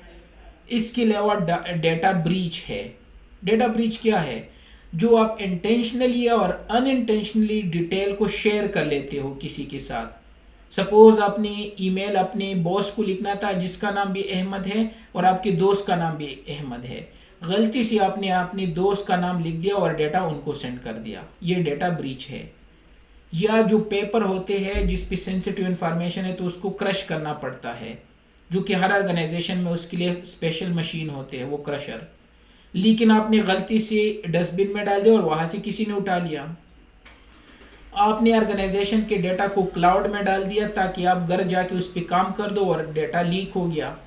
इसके अलावा डेटा ब्रीच है। डेटा ब्रीच क्या है? जो आप इंटेंशनली और अनइंटेंशनली डिटेल को शेयर कर लेते हो किसी के साथ। सपोज आपने ईमेल अपने बॉस को लिखना था जिसका नाम भी अहमद है और आपके दोस्त का नाम भी अहमद है, गलती से आपने अपने दोस्त का नाम लिख दिया और डेटा उनको सेंड कर दिया, ये डेटा ब्रीच है। या जो पेपर होते हैं जिस पे सेंसिटिव इंफॉर्मेशन है तो उसको क्रश करना पड़ता है, जो कि हर ऑर्गेनाइजेशन में उसके लिए स्पेशल मशीन होते हैं वो क्रशर, लेकिन आपने गलती से डस्टबिन में डाल दिया और वहाँ से किसी ने उठा लिया। आपने ऑर्गेनाइजेशन के डेटा को क्लाउड में डाल दिया ताकि आप घर जाके उस पर काम कर दो और डेटा लीक हो गया।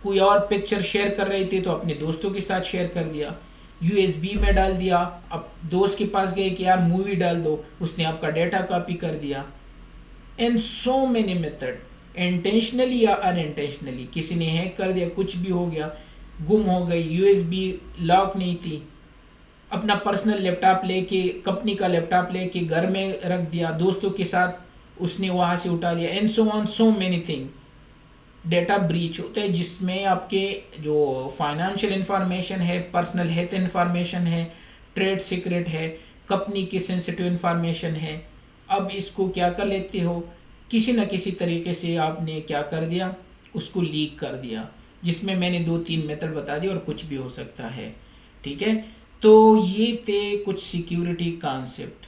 कोई और पिक्चर शेयर कर रहे थे तो अपने दोस्तों के साथ शेयर कर दिया, USB में डाल दिया, अब दोस्त के पास गए कि यार मूवी डाल दो, उसने आपका डेटा कॉपी कर दिया। And so many method, intentionally या अनइंटेंशनली, किसी ने हैक कर दिया, कुछ भी हो गया, गुम हो गई, USB लॉक नहीं थी, अपना पर्सनल लैपटॉप लेके, कंपनी का लैपटॉप लेके घर में रख दिया, दोस्तों के साथ उसने वहाँ से उठा लिया, and so on, so many thing. Data breach होता है जिसमें आपके जो फाइनेंशियल इंफॉर्मेशन है, पर्सनल हेल्थ इंफॉर्मेशन है, ट्रेड सीक्रेट है, कंपनी की सेंसिटिव इंफॉर्मेशन है। अब इसको क्या कर लेते हो, किसी न किसी तरीके से आपने क्या कर दिया, उसको लीक कर दिया, जिसमें मैंने 2-3 मेथड बता दिए और कुछ भी हो सकता है। ठीक है, तो ये थे कुछ सिक्योरिटी कॉन्सेप्ट।